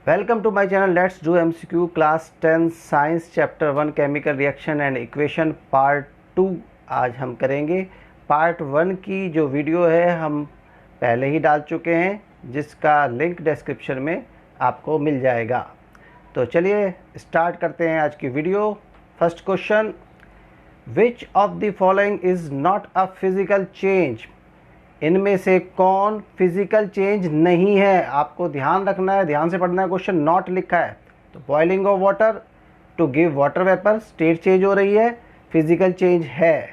Welcome to my channel. Let's do MCQ class 10 science chapter 1 chemical reaction and equation part 2। आज हम करेंगे part 1 की जो video है हम पहले ही डाल चुके हैं, जिसका लिंक डिस्क्रिप्शन में आपको मिल जाएगा। तो चलिए स्टार्ट करते हैं आज की video. First question, which of the following is not a physical change? इनमें से कौन फिजिकल चेंज नहीं है? आपको ध्यान रखना है, ध्यान से पढ़ना है। क्वेश्चन नॉट लिखा है तो boiling of water to give water vapour, state change हो रही है, फिजिकल चेंज है।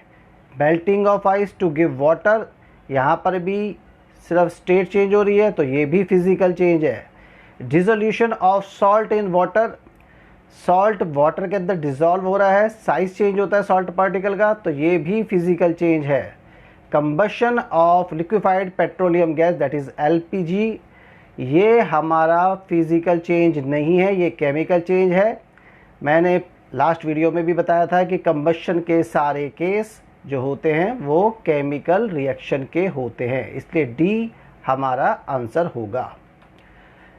Melting of ice to give water, यहाँ पर भी सिर्फ स्टेट चेंज हो रही है तो ये भी फिजिकल चेंज है। Dissolution of salt in water, salt water के अंदर डिजॉल्व हो रहा है, साइज चेंज होता है सॉल्ट पार्टिकल का, तो ये भी फिजिकल चेंज है। Combustion of liquefied petroleum gas that is LPG, ये हमारा फिजिकल चेंज नहीं है, ये केमिकल चेंज है। मैंने लास्ट वीडियो में भी बताया था कि कंबशन के सारे केस जो होते हैं वो केमिकल रिएक्शन के होते हैं, इसलिए डी हमारा आंसर होगा।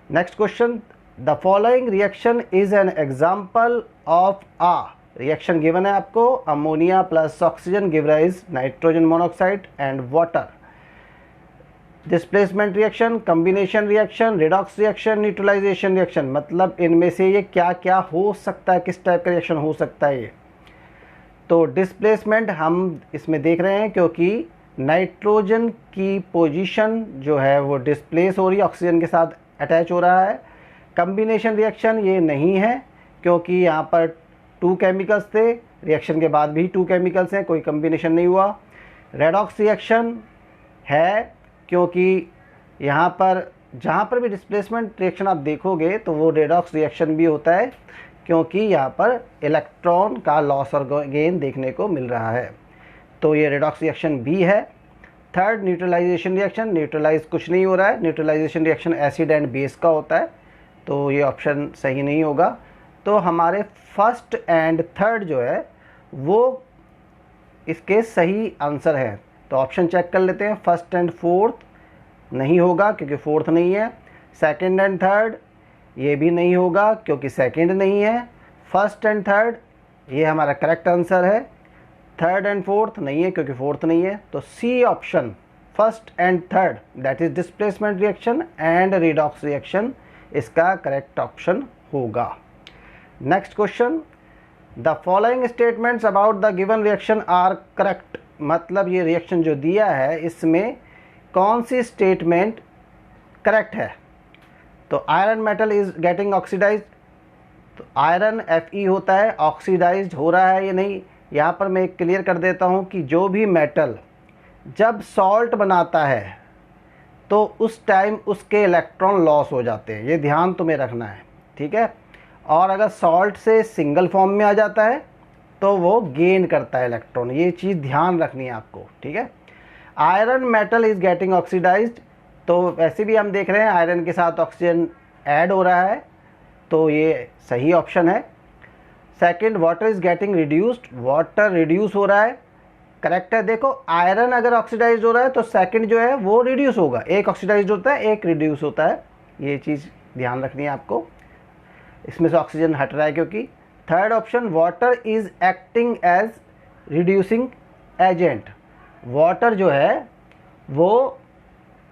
Next question, the following reaction is an example of a reaction given है आपको, ammonia plus oxygen give rise nitrogen monoxide and water. Displacement reaction, combination reaction, redox reaction, neutralisation reaction, मतलब इनमें से ये क्या क्या हो सकता है, किस टाइप का रिएक्शन हो सकता है ये। तो डिस्प्लेसमेंट हम इसमें देख रहे हैं क्योंकि नाइट्रोजन की पोजीशन जो है वो डिस्प्लेस हो रही है, ऑक्सीजन के साथ अटैच हो रहा है। कॉम्बिनेशन रिएक्शन ये नहीं है क्योंकि यहाँ पर 2 केमिकल्स थे, रिएक्शन के बाद भी 2 केमिकल्स हैं, कोई कॉम्बिनेशन नहीं हुआ। रेडॉक्स रिएक्शन है क्योंकि यहाँ पर जहाँ पर भी डिस्प्लेसमेंट रिएक्शन आप देखोगे तो वो रेडॉक्स रिएक्शन भी होता है क्योंकि यहाँ पर इलेक्ट्रॉन का लॉस और गेन देखने को मिल रहा है, तो ये रेडॉक्स रिएक्शन भी है। थर्ड, न्यूट्रलाइजेशन रिएक्शन, न्यूट्रलाइज कुछ नहीं हो रहा है, neutralisation reaction acid and base का होता है, तो ये ऑप्शन सही नहीं होगा। तो हमारे फर्स्ट एंड थर्ड जो है वो इसके सही आंसर है। तो ऑप्शन चेक कर लेते हैं। फर्स्ट एंड फोर्थ नहीं होगा क्योंकि फोर्थ नहीं है। सेकंड एंड थर्ड ये भी नहीं होगा क्योंकि सेकंड नहीं है। फर्स्ट एंड थर्ड ये हमारा करेक्ट आंसर है। थर्ड एंड फोर्थ नहीं है क्योंकि फोर्थ नहीं है। तो C option, first and third, that is displacement reaction and redox reaction, इसका करेक्ट ऑप्शन होगा। Next question, the following statements about the given reaction are correct, मतलब ये रिएक्शन जो दिया है इसमें कौन सी स्टेटमेंट करेक्ट है। तो iron metal is getting oxidised, तो आयरन Fe होता है, ऑक्सीडाइज्ड हो रहा है या नहीं। यहाँ पर मैं क्लियर कर देता हूँ कि जो भी मेटल जब सॉल्ट बनाता है तो उस टाइम उसके इलेक्ट्रॉन लॉस हो जाते हैं, ये ध्यान तुम्हें रखना है, ठीक है। और अगर सॉल्ट से सिंगल फॉर्म में आ जाता है तो वो गेन करता है इलेक्ट्रॉन, ये चीज़ ध्यान रखनी है आपको, ठीक है। Iron metal is getting oxidised, तो वैसे भी हम देख रहे हैं आयरन के साथ ऑक्सीजन ऐड हो रहा है, तो ये सही ऑप्शन है। Second, water is getting reduced, water reduce हो रहा है, करेक्ट है। देखो आयरन अगर ऑक्सीडाइज हो रहा है तो सेकंड जो है वो रिड्यूस होगा, एक ऑक्सीडाइज होता है एक रिड्यूस होता है, ये चीज़ ध्यान रखनी है आपको। इसमें से ऑक्सीजन हट रहा है क्योंकि। Third option, water is acting as reducing agent, water जो है वो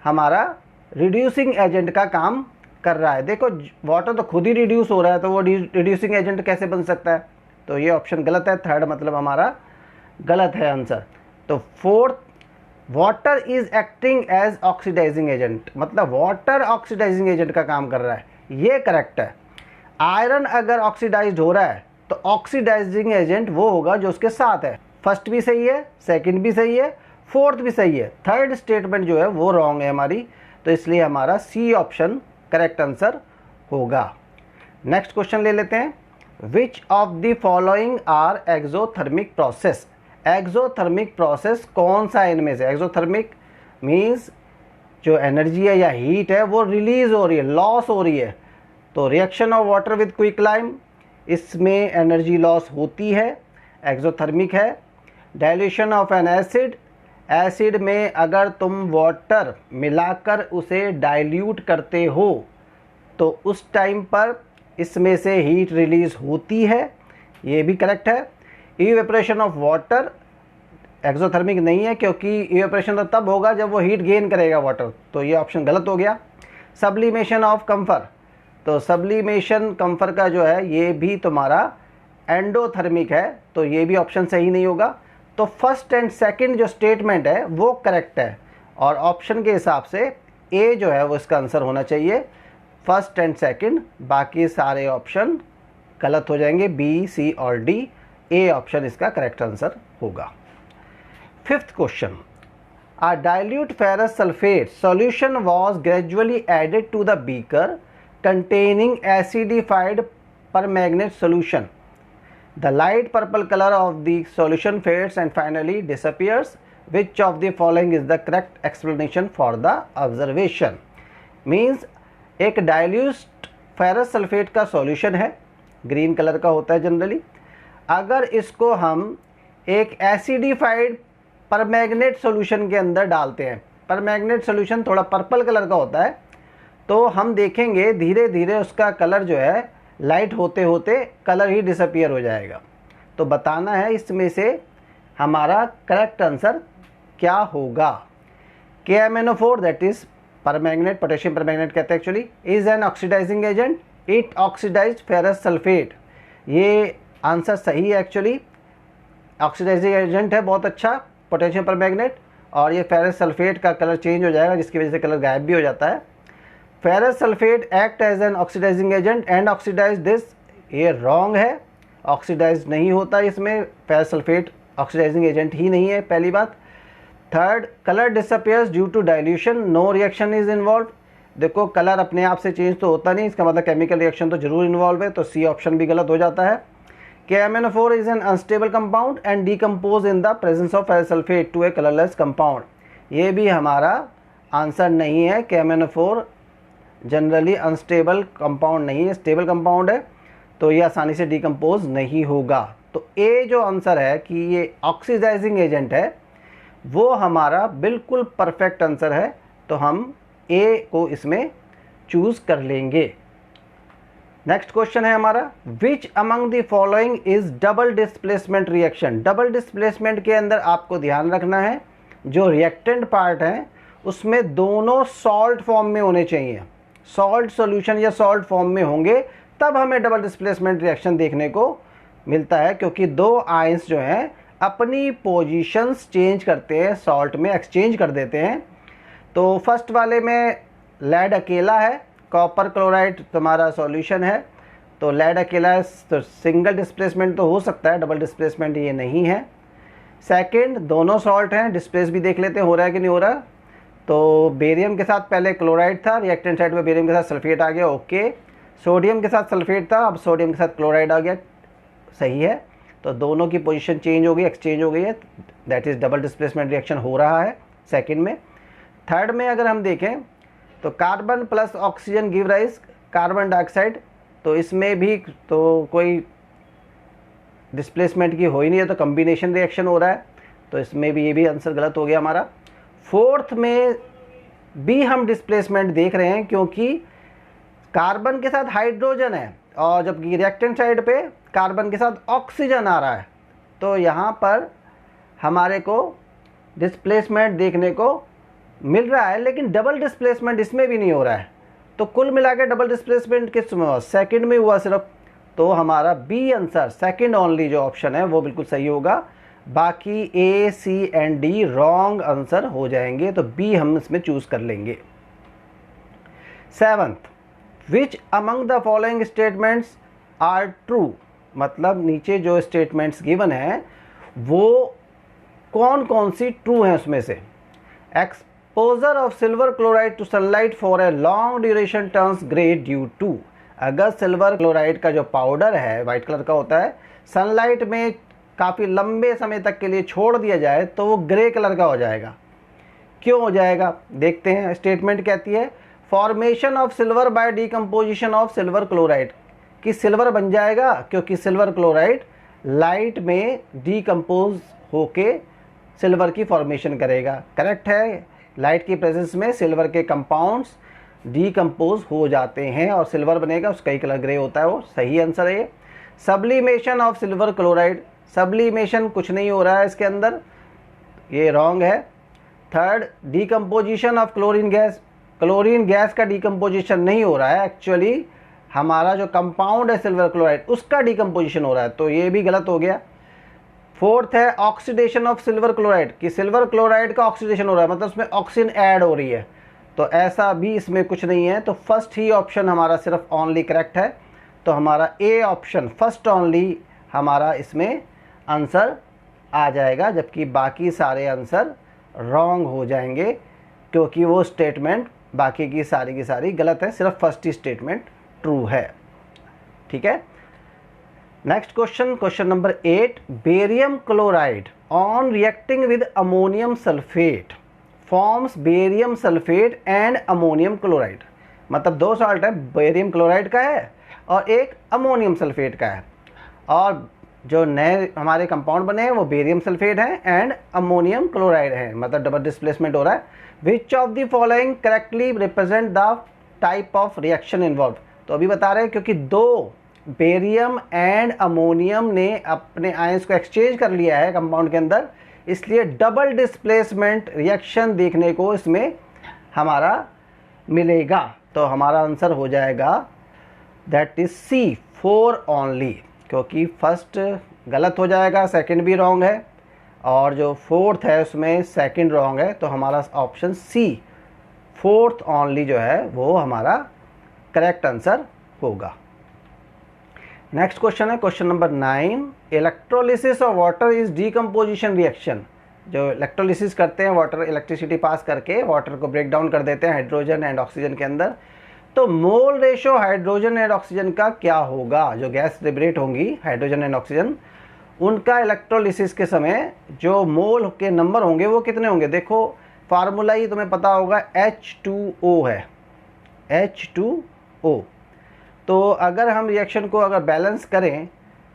हमारा रिड्यूसिंग एजेंट का काम कर रहा है। देखो वाटर तो खुद ही रिड्यूस हो रहा है तो वो रिड्यूसिंग एजेंट कैसे बन सकता है, तो ये ऑप्शन गलत है। थर्ड मतलब हमारा गलत है आंसर। तो fourth, water is acting as oxidising agent, मतलब वाटर ऑक्सीडाइजिंग एजेंट का काम कर रहा है, ये करेक्ट है। आयरन अगर ऑक्सीडाइज्ड हो रहा है तो ऑक्सीडाइजिंग एजेंट वो होगा जो उसके साथ है। फर्स्ट भी सही है, सेकंड भी सही है, फोर्थ भी सही है, थर्ड स्टेटमेंट जो है वो रॉन्ग है हमारी, तो इसलिए हमारा सी ऑप्शन करेक्ट आंसर होगा। नेक्स्ट क्वेश्चन ले लेते हैं, which of the following are exothermic process, exothermic process कौन सा है इनमें से। एक्सोथर्मिक मीन्स जो एनर्जी है या हीट है वो रिलीज हो रही है, लॉस हो रही है, तो reaction of water with quicklime, इसमें एनर्जी लॉस होती है, एक्सोथर्मिक है। Dilution of N acid, acid में अगर तुम वाटर मिलाकर उसे डाइल्यूट करते हो तो उस टाइम पर इसमें से हीट रिलीज होती है, ये भी करेक्ट है। इवेपोरेशन ऑफ वाटर एक्सोथर्मिक नहीं है, क्योंकि इवेपोरेशन तो तब होगा जब वो हीट गेन करेगा वाटर, तो ये ऑप्शन गलत हो गया। सब्लिमेशन ऑफ कंफर, तो सब्लिमेशन कंफर का जो है ये भी तुम्हारा एंडोथर्मिक है, तो ये भी ऑप्शन सही नहीं होगा। तो फर्स्ट एंड सेकंड जो स्टेटमेंट है वो करेक्ट है, और ऑप्शन के हिसाब से ए जो है वो इसका आंसर होना चाहिए, फर्स्ट एंड सेकंड। बाकी सारे ऑप्शन गलत हो जाएंगे, बी, सी और डी। ए ऑप्शन इसका करेक्ट आंसर होगा। Fifth question, a dilute ferrous sulfate solution was gradually added to the beaker containing acidified permanganate solution. The light purple color of the solution fades and finally disappears. Which of the following is the correct explanation for the observation? Means एक dilute ferrous sulphate का solution है, green colour का होता है generally. अगर इसको हम एक एसिडिफाइड परमैग्नेट सॉल्यूशन के अंदर डालते हैं, परमैग्नेट सॉल्यूशन थोड़ा पर्पल कलर का होता है, तो हम देखेंगे धीरे धीरे उसका कलर जो है लाइट होते होते कलर ही डिसअपियर हो जाएगा। तो बताना है इसमें से हमारा करेक्ट आंसर क्या होगा। KMnO4 that is permanganate, potassium permanganate कहते हैं actually, is an oxidising agent, it oxidised ferrous sulphate. ये आंसर सही है एक्चुअली, ऑक्सीडाइजिंग एजेंट है बहुत अच्छा पोटेशियम परमैग्नेट, और ये फेरस सल्फेट का कलर चेंज हो जाएगा जिसकी वजह से कलर गायब भी हो जाता है। Ferrous sulphate act as an oxidising agent and oxidise this, ये रॉन्ग है, ऑक्सीडाइज नहीं होता इसमें, फेरस सल्फेट ऑक्सीडाइजिंग एजेंट ही नहीं है, पहली बात। Third, colour disappears due to dilution, no reaction is involve. देखो कलर अपने आप से चेंज तो होता नहीं, इसका मतलब केमिकल रिएक्शन तो जरूर इन्वॉल्व है, तो सी ऑप्शन भी गलत हो जाता है। KMnO4 is an unstable compound and decompose in the presence of ferrous sulfate to a colorless compound. ये भी हमारा आंसर नहीं है। KMnO4 जनरली अनस्टेबल कंपाउंड नहीं है, स्टेबल कंपाउंड है, तो ये आसानी से डिकम्पोज नहीं होगा। तो ए जो आंसर है कि ये ऑक्सीडाइजिंग एजेंट है, वो हमारा बिल्कुल परफेक्ट आंसर है, तो हम ए को इसमें चूज कर लेंगे। नेक्स्ट क्वेश्चन है हमारा, विच among the following is double displacement reaction. Double displacement के अंदर आपको ध्यान रखना है जो रिएक्टेंट पार्ट है उसमें दोनों सॉल्ट फॉर्म में होने चाहिए, सॉल्ट सॉल्यूशन या सॉल्ट फॉर्म में होंगे तब हमें डबल डिस्प्लेसमेंट रिएक्शन देखने को मिलता है, क्योंकि दो आयंस जो हैं अपनी पोजीशंस चेंज करते हैं, सॉल्ट में एक्सचेंज कर देते हैं। तो फर्स्ट वाले में लेड अकेला है, कॉपर क्लोराइड तुम्हारा सॉल्यूशन है, तो लेड अकेला है, तो सिंगल डिस्प्लेसमेंट तो हो सकता है, डबल डिस्प्लेसमेंट ये नहीं है। सेकंड, दोनों सॉल्ट हैं, डिस्प्लेस भी देख लेते हैं हो रहा है कि नहीं हो रहा। तो बेरियम के साथ पहले क्लोराइड था, रिएक्टेंट साइड में बेरियम के साथ सल्फेट आ गया, ओके। सोडियम के साथ सल्फेट था, अब सोडियम के साथ क्लोराइड आ गया, सही है। तो दोनों की पोजीशन चेंज हो गई, एक्सचेंज हो गई है, that is double displacement reaction हो रहा है सेकंड में। थर्ड में अगर हम देखें तो carbon plus oxygen give rise carbon dioxide, तो इसमें भी तो कोई डिस्प्लेसमेंट की हो ही नहीं है, तो कम्बिनेशन रिएक्शन हो रहा है, तो इसमें भी ये भी आंसर गलत हो गया हमारा। फोर्थ में भी हम डिस्प्लेसमेंट देख रहे हैं क्योंकि कार्बन के साथ हाइड्रोजन है और जबकि रिएक्टेंट साइड पे कार्बन के साथ ऑक्सीजन आ रहा है, तो यहाँ पर हमारे को डिस्प्लेसमेंट देखने को मिल रहा है, लेकिन डबल डिस्प्लेसमेंट इसमें भी नहीं हो रहा है। तो कुल मिला के डबल डिस्प्लेसमेंट किस में हुआ, सेकंड में हुआ सिर्फ, तो हमारा बी आंसर सेकंड ओनली जो ऑप्शन है वो बिल्कुल सही होगा। बाकी A, C and D wrong answer हो जाएंगे, तो बी हम इसमें चूज कर लेंगे। Seventh, which among the following statements are true, मतलब नीचे जो स्टेटमेंट्स गिवन है वो कौन कौन सी ट्रू हैं उसमें से। Exposure of silver chloride to sunlight for a long duration turns grey due to, अगर सिल्वर क्लोराइड का जो पाउडर है वाइट कलर का होता है, सनलाइट में काफ़ी लंबे समय तक के लिए छोड़ दिया जाए तो वो ग्रे कलर का हो जाएगा। क्यों हो जाएगा देखते हैं। स्टेटमेंट कहती है formation of silver by decomposition of silver chloride, कि सिल्वर बन जाएगा क्योंकि सिल्वर क्लोराइड लाइट में डिकम्पोज होके सिल्वर की फॉर्मेशन करेगा। करेक्ट है, लाइट की प्रेजेंस में सिल्वर के कंपाउंड्स डीकम्पोज हो जाते हैं और सिल्वर बनेगा, उसका ही कलर ग्रे होता है, वो सही आंसर है ये। Sublimation of silver chloride, sublimation कुछ नहीं हो रहा है इसके अंदर, ये रॉन्ग है। Third, decomposition of chlorine gas, chlorine gas का डीकम्पोजिशन नहीं हो रहा है, एक्चुअली हमारा जो कंपाउंड है सिल्वर क्लोराइड उसका डीकम्पोजिशन हो रहा है, तो ये भी गलत हो गया। फोर्थ है ऑक्सीडेशन ऑफ सिल्वर क्लोराइड, कि सिल्वर क्लोराइड का ऑक्सीडेशन हो रहा है, मतलब उसमें ऑक्सीजन ऐड हो रही है, तो ऐसा भी इसमें कुछ नहीं है। तो फर्स्ट ही ऑप्शन हमारा सिर्फ ओनली करेक्ट है, तो हमारा ए ऑप्शन फर्स्ट ओनली हमारा इसमें आंसर आ जाएगा, जबकि बाकी सारे आंसर रॉन्ग हो जाएंगे, क्योंकि वो स्टेटमेंट बाकी की सारी गलत है, सिर्फ फर्स्ट ही स्टेटमेंट ट्रू है। ठीक है, next question, question number 8, barium chloride on reacting with ammonium sulphate forms barium sulphate and ammonium chloride. मतलब दो सॉल्ट है, बेरियम क्लोराइड का है और एक अमोनियम सल्फेट का है, और जो नए हमारे कंपाउंड बने हैं वो बेरियम सल्फेट है एंड अमोनियम क्लोराइड है, मतलब डबल डिस्प्लेसमेंट हो रहा है। विच of the following correctly represent the type of reaction involve. तो अभी बता रहे हैं क्योंकि दो बेरियम एंड अमोनियम ने अपने आयंस को एक्सचेंज कर लिया है कंपाउंड के अंदर, इसलिए डबल डिस्प्लेसमेंट रिएक्शन देखने को इसमें हमारा मिलेगा। तो हमारा आंसर हो जाएगा दैट इज सी, 4 ओनली, क्योंकि फर्स्ट गलत हो जाएगा, सेकंड भी रॉन्ग है, और जो फोर्थ है उसमें सेकंड रॉन्ग है, तो हमारा ऑप्शन सी, 4th ओनली जो है वो हमारा करेक्ट आंसर होगा। नेक्स्ट क्वेश्चन है question number 9, electrolysis of water is decomposition reaction. जो इलेक्ट्रोलिसिस करते हैं वाटर, इलेक्ट्रिसिटी पास करके वाटर को ब्रेक डाउन कर देते हैं हाइड्रोजन एंड ऑक्सीजन के अंदर, तो mole ratio hydrogen and oxygen का क्या होगा। जो गैस लिबरेट होंगी हाइड्रोजन एंड ऑक्सीजन, उनका इलेक्ट्रोलिसिस के समय जो मोल के नंबर होंगे वो कितने होंगे। देखो फार्मूला ही तुम्हें पता होगा, H2O है, H2O। तो अगर हम रिएक्शन को अगर बैलेंस करें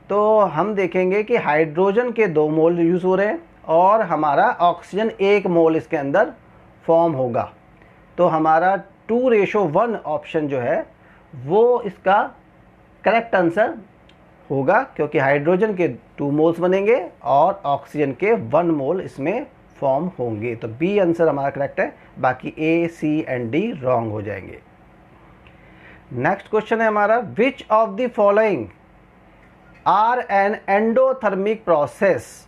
तो हम देखेंगे कि हाइड्रोजन के 2 मोल यूज़ हो रहे हैं और हमारा ऑक्सीजन 1 मोल इसके अंदर फॉर्म होगा, तो हमारा 2:1 ऑप्शन जो है वो इसका करेक्ट आंसर होगा, क्योंकि हाइड्रोजन के 2 मोल्स बनेंगे और ऑक्सीजन के 1 मोल इसमें फॉर्म होंगे। तो बी आंसर हमारा करेक्ट है, बाकी A, C and D wrong हो जाएंगे। नेक्स्ट क्वेश्चन है हमारा, which of the following are an endothermic process.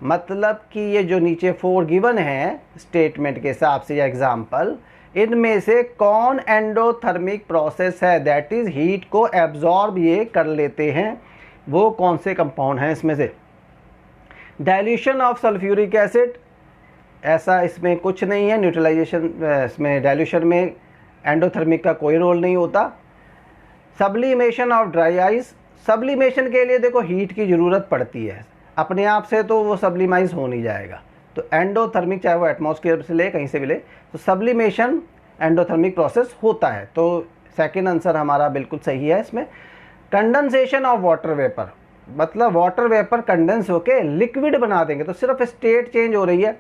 मतलब कि ये जो नीचे 4 गिवन है स्टेटमेंट के हिसाब से या एग्जाम्पल, इनमें से कौन एंडोथर्मिक प्रोसेस है, दैट इज हीट को एब्जॉर्ब ये कर लेते हैं, वो कौन से कंपाउंड हैं इसमें से। डाइल्यूशन ऑफ सल्फ्यूरिक एसिड, ऐसा इसमें कुछ नहीं है, न्यूट्रलाइजेशन इसमें डाइल्यूशन में एंडोथर्मिक का कोई रोल नहीं होता। Sublimation of dry ice, sublimation के लिए देखो हीट की ज़रूरत पड़ती है, अपने आप से तो वो सब्लिमाइज हो नहीं जाएगा, तो एंडोथर्मिक चाहे वो एटमॉस्फेयर से ले कहीं से भी ले, तो सब्लिमेशन एंडोथर्मिक प्रोसेस होता है, तो सेकंड आंसर हमारा बिल्कुल सही है इसमें। कंडेंसेशन ऑफ वाटर वेपर, मतलब वाटर वेपर कंडेंस होके लिक्विड बना देंगे, तो सिर्फ स्टेट चेंज हो रही है।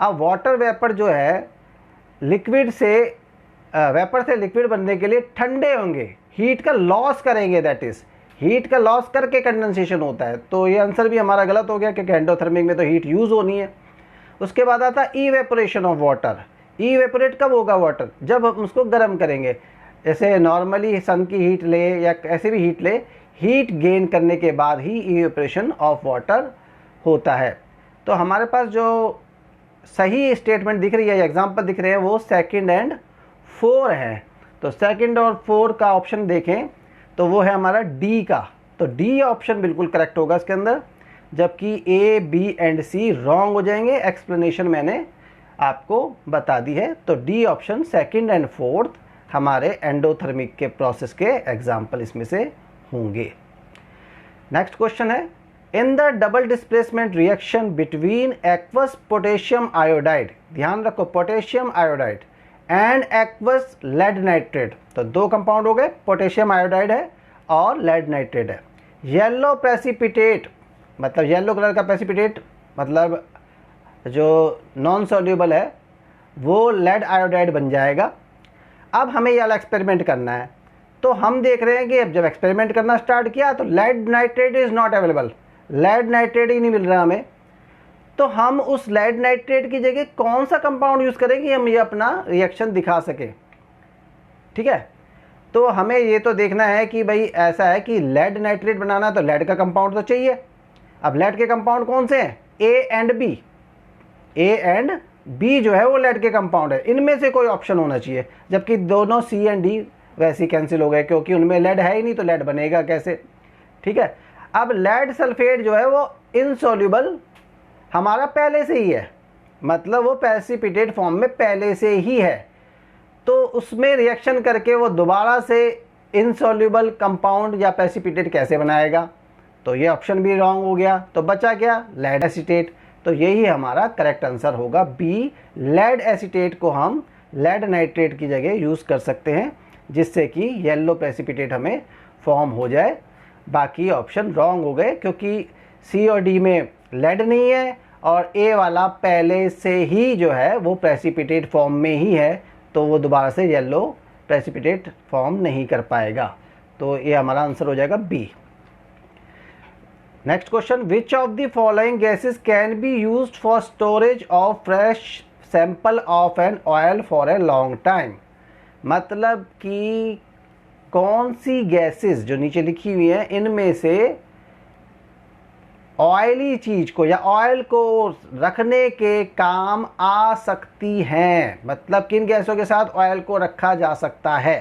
अब वाटर वेपर जो है लिक्विड से वेपर से लिक्विड बनने के लिए ठंडे होंगे, हीट का लॉस करेंगे, दैट इज हीट का लॉस करके कंडेंसेशन होता है, तो ये आंसर भी हमारा गलत हो गया, क्योंकि एंडोथर्मिक में तो हीट यूज़ होनी है। उसके बाद आता इवेपोरेशन ऑफ वाटर। इवेपोरेट कब होगा वाटर, जब हम उसको गर्म करेंगे, जैसे नॉर्मली सन की हीट ले या ऐसे भी हीट ले, हीट गेन करने के बाद ही इवेपोरेशन ऑफ वाटर होता है। तो हमारे पास जो सही स्टेटमेंट दिख रही है, एग्जाम्पल दिख रहे हैं, वो सेकंड एंड 4 है। तो सेकंड और 4 का ऑप्शन देखें तो वो है हमारा डी का, तो डी ऑप्शन बिल्कुल करेक्ट होगा इसके अंदर, जबकि ए, बी एंड सी रॉन्ग हो जाएंगे। एक्सप्लेनेशन मैंने आपको बता दी है, तो D option second and 4th हमारे एंडोथर्मिक के प्रोसेस के एग्जाम्पल इसमें से होंगे। नेक्स्ट क्वेश्चन है, in the double displacement reaction between aqueous potassium iodide, ध्यान रखो potassium iodide and aqueous lead nitrate, तो 2 कंपाउंड हो गए, पोटेशियम आयोडाइड है और लेड नाइट्रेट है। येलो प्रेसिपिटेट, मतलब येलो कलर का प्रेसिपिटेट, मतलब जो नॉन सॉल्यूबल है वो लेड आयोडाइड बन जाएगा। अब हमें ये वाला एक्सपेरिमेंट करना है, तो हम देख रहे हैं कि अब जब एक्सपेरिमेंट करना स्टार्ट किया तो lead nitrate is not available, lead nitrate ही नहीं मिल रहा हमें। तो हम उस लेड नाइट्रेट की जगह कौन सा कंपाउंड यूज़ करें कि हम ये अपना रिएक्शन दिखा सकें। ठीक है, तो हमें ये तो देखना है कि भाई ऐसा है कि लेड नाइट्रेट बनाना है तो लेड का कंपाउंड तो चाहिए। अब लेड के कंपाउंड कौन से हैं, A and B, A and B जो है वो लेड के कंपाउंड है, इनमें से कोई ऑप्शन होना चाहिए। जबकि दोनों सी एंड डी वैसे ही कैंसिल हो गए क्योंकि उनमें लेड है ही नहीं, तो लेड बनेगा कैसे। ठीक है, अब लेड सल्फेट जो है वो इनसॉल्युबल हमारा पहले से ही है, मतलब वो प्रेसिपिटेट फॉर्म में पहले से ही है, तो उसमें रिएक्शन करके वो दोबारा से इनसॉल्युबल कंपाउंड या प्रेसिपिटेट कैसे बनाएगा। तो ये ऑप्शन भी रॉन्ग हो गया, तो बचा क्या, लेड एसीटेट। तो यही हमारा करेक्ट आंसर होगा बी, लेड एसीटेट को हम लेड नाइट्रेट की जगह यूज़ कर सकते हैं जिससे कि येलो प्रेसिपिटेट हमें फॉर्म हो जाए। बाकी ऑप्शन रॉन्ग हो गए क्योंकि सी और डी में लेड नहीं है और ए वाला पहले से ही जो है वो प्रेसिपिटेट फॉर्म में ही है, तो वो दोबारा से येलो प्रेसिपिटेट फॉर्म नहीं कर पाएगा। तो ये हमारा आंसर हो जाएगा B. Next question, which of the following gases can be used for storage of fresh sample of an oil for a long time. मतलब कि कौन सी गैसेस जो नीचे लिखी हुई है इनमें से ऑयली चीज़ को या ऑयल को रखने के काम आ सकती हैं, मतलब किन गैसों के साथ ऑयल को रखा जा सकता है।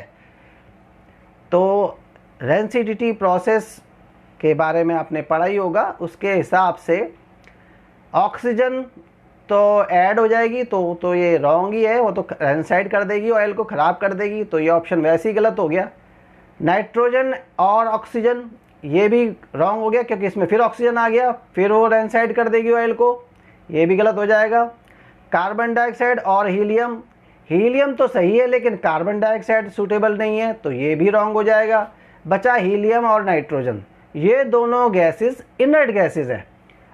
तो रेंसिडिटी प्रोसेस के बारे में आपने पढ़ा ही होगा, उसके हिसाब से ऑक्सीजन तो ऐड हो जाएगी, तो ये रॉन्ग ही है, वो तो रेंसाइड कर देगी, ऑयल को ख़राब कर देगी, तो ये ऑप्शन वैसे ही गलत हो गया। नाइट्रोजन और ऑक्सीजन ये भी रॉन्ग हो गया क्योंकि इसमें फिर ऑक्सीजन आ गया, फिर वो रेंसाइड कर देगी ऑयल को, ये भी गलत हो जाएगा। कार्बन डाइऑक्साइड और हीलियम, हीलियम तो सही है लेकिन कार्बन डाइऑक्साइड सूटेबल नहीं है, तो ये भी रॉन्ग हो जाएगा। बचा हीलियम और नाइट्रोजन, ये दोनों गैसेस इनर्ट गैसेस हैं।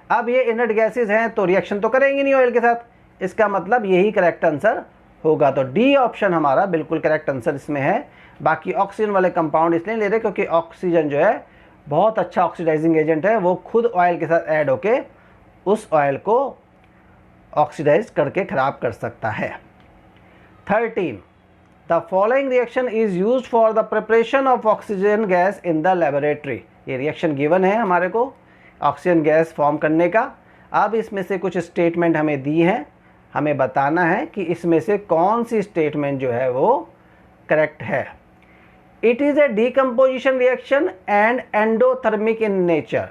अब ये इनर्ट गैसेस हैं तो रिएक्शन तो करेंगी नहीं ऑयल के साथ, इसका मतलब यही करेक्ट आंसर होगा। तो डी ऑप्शन हमारा बिल्कुल करेक्ट आंसर इसमें है। बाकी ऑक्सीजन वाले कंपाउंड इसलिए ले रहे क्योंकि ऑक्सीजन जो है बहुत अच्छा ऑक्सीडाइजिंग एजेंट है, वो खुद ऑयल के साथ ऐड होके उस ऑयल को ऑक्सीडाइज करके ख़राब कर सकता है। 13, the following reaction is used for the preparation of oxygen gas in the laboratory. ये रिएक्शन गिवन है हमारे को ऑक्सीजन गैस फॉर्म करने का। अब इसमें से कुछ स्टेटमेंट हमें दी हैं, हमें बताना है कि इसमें से कौन सी स्टेटमेंट जो है वो करेक्ट है। It is a decomposition reaction and endothermic in nature.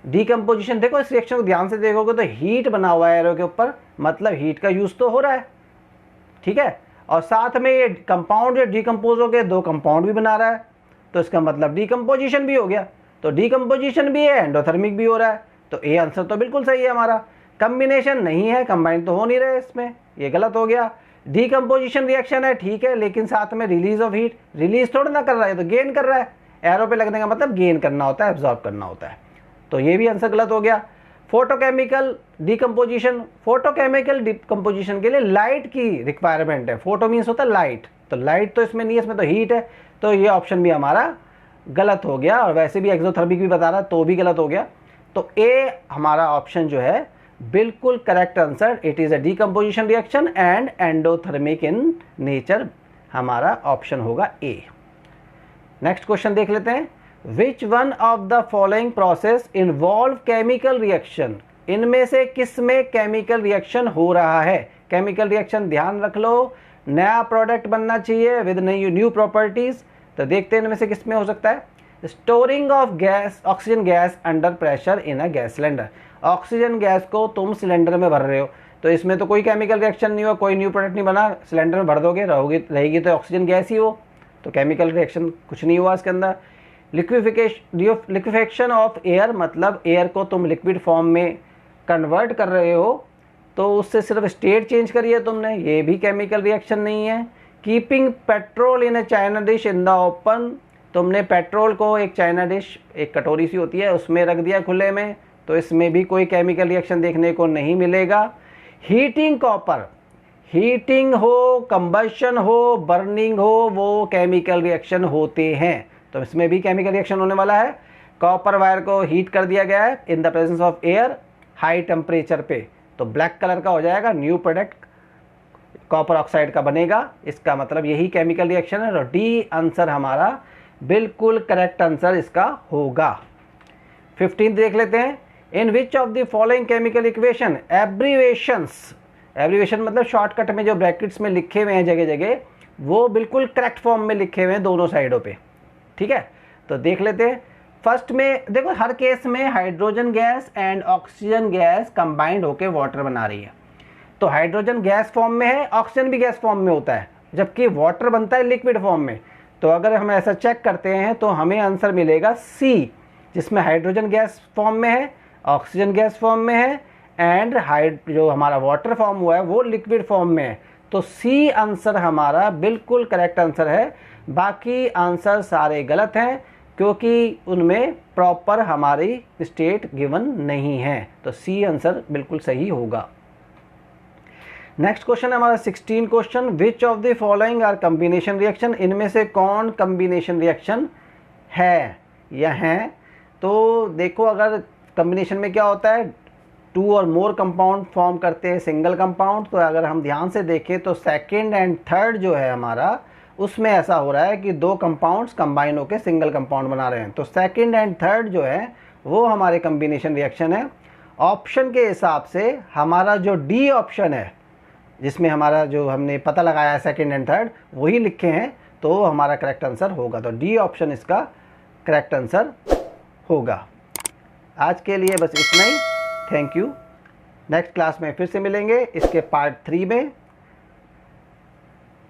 Decomposition, देखो इस रिएक्शन को ध्यान से देखोगे तो हीट बना हुआ है एरो के ऊपर, मतलब हीट का यूज़ तो हो रहा है, ठीक है, और साथ में ये कंपाउंड जो डीकम्पोज हो गए, दो कंपाउंड भी बना रहा है, तो इसका मतलब डीकम्पोजिशन भी हो गया। तो डीकम्पोजिशन भी है, एंडोथर्मिक भी हो रहा है, तो ये आंसर तो बिल्कुल सही है हमारा। कम्बिनेशन नहीं है, कंबाइन तो हो नहीं रहे इसमें, ये गलत हो गया। डीकम्पोजिशन रिएक्शन है, ठीक है, लेकिन साथ में रिलीज ऑफ हीट, रिलीज थोड़ा ना कर रहा है, तो गेन कर रहा है। एरो पे लगने का मतलब गेन करना होता है, एब्जॉर्ब करना होता है, तो ये भी आंसर गलत हो गया। फोटोकेमिकल डीकम्पोजिशन, फोटोकेमिकल डीकम्पोजिशन के लिए लाइट की रिक्वायरमेंट है, फोटो मीन्स होता है लाइट, तो लाइट तो इसमें नहीं है, इसमें तो हीट है, तो ये ऑप्शन भी हमारा गलत हो गया। और वैसे भी एक्सोथर्मिक भी बता रहा तो भी गलत हो गया। तो ए हमारा ऑप्शन जो है बिल्कुल correct answer, it is a decomposition reaction and endothermic in nature, हमारा ऑप्शन होगा ए। नेक्स्ट क्वेश्चन देख लेते हैं, which one of the following process involve chemical reaction. इनमें से किस में केमिकल रिएक्शन हो रहा है। केमिकल रिएक्शन ध्यान रख लो, नया प्रोडक्ट बनना चाहिए विद न्यू प्रॉपर्टीज। तो देखते हैं इनमें से किस में हो सकता है। Storing of gas, oxygen gas under pressure in a gas cylinder. Oxygen gas को तुम सिलेंडर में भर रहे हो, तो इसमें तो कोई केमिकल रिएक्शन नहीं हुआ, कोई न्यू प्रोडक्ट नहीं बना, सिलेंडर में भर दोगे, रहेगी तो ऑक्सीजन गैस ही हो, तो केमिकल रिएक्शन कुछ नहीं हुआ इसके अंदर। लिक्विफिकेशन ऑफ एयर, मतलब एयर को तुम लिक्विड फॉर्म में कन्वर्ट कर रहे हो, तो उससे सिर्फ स्टेट चेंज करी है तुमने, ये भी केमिकल रिएक्शन नहीं है। Keeping petrol in A China dish in the open, तुमने पेट्रोल को एक चाइना डिश, एक कटोरी सी होती है, उसमें रख दिया खुले में, तो इसमें भी कोई केमिकल रिएक्शन देखने को नहीं मिलेगा। हीटिंग कॉपर, हीटिंग हो, कंबशन हो, बर्निंग हो, वो केमिकल रिएक्शन होते हैं। तो इसमें भी केमिकल रिएक्शन होने वाला है। कॉपर वायर को हीट कर दिया गया है in the presence of air high temperature पे, तो ब्लैक कलर का हो जाएगा, न्यू प्रोडक्ट कॉपर ऑक्साइड का बनेगा। इसका मतलब यही केमिकल रिएक्शन है। और डी आंसर हमारा बिल्कुल करेक्ट आंसर इसका होगा। 15 देख लेते हैं। In which of the following chemical equation abbreviations, abbreviation मतलब शॉर्टकट में जो ब्रैकेट्स में लिखे हुए हैं जगह जगह, वो बिल्कुल करेक्ट फॉर्म में लिखे हुए हैं दोनों साइडों पे, ठीक है। तो देख लेते हैं। फर्स्ट में देखो, हर केस में hydrogen gas and oxygen gas combined होकर वाटर बना रही है। तो हाइड्रोजन गैस फॉर्म में है, ऑक्सीजन भी गैस फॉर्म में होता है, जबकि वाटर बनता है लिक्विड फॉर्म में। तो अगर हम ऐसा चेक करते हैं तो हमें आंसर मिलेगा सी, जिसमें हाइड्रोजन गैस फॉर्म में है, ऑक्सीजन गैस फॉर्म में है, एंड जो हमारा वाटर फॉर्म हुआ है वो लिक्विड फॉर्म में है। तो सी आंसर हमारा बिल्कुल करेक्ट आंसर है। बाकी आंसर सारे गलत हैं क्योंकि उनमें प्रॉपर हमारी स्टेट गिवन नहीं है। तो सी आंसर बिल्कुल सही होगा। नेक्स्ट क्वेश्चन है हमारा 16 question. Which of the following are combination reaction, इनमें से कौन कम्बिनेशन रिएक्शन है या हैं। तो देखो, अगर कम्बिनेशन में क्या होता है, 2 और मोर कंपाउंड फॉर्म करते हैं सिंगल कंपाउंड। तो अगर हम ध्यान से देखें तो सेकेंड एंड थर्ड जो है हमारा, उसमें ऐसा हो रहा है कि 2 कंपाउंड्स कंबाइन होकर सिंगल कंपाउंड बना रहे हैं। तो सेकेंड एंड थर्ड जो है वो हमारे कम्बिनेशन रिएक्शन है। ऑप्शन के हिसाब से हमारा जो डी ऑप्शन है, जिसमें हमारा जो हमने पता लगाया है सेकेंड एंड थर्ड, वही लिखे हैं, तो हमारा करेक्ट आंसर होगा। तो डी ऑप्शन इसका करेक्ट आंसर होगा। आज के लिए बस इतना ही। Thank you. नेक्स्ट क्लास में फिर से मिलेंगे इसके पार्ट 3 में।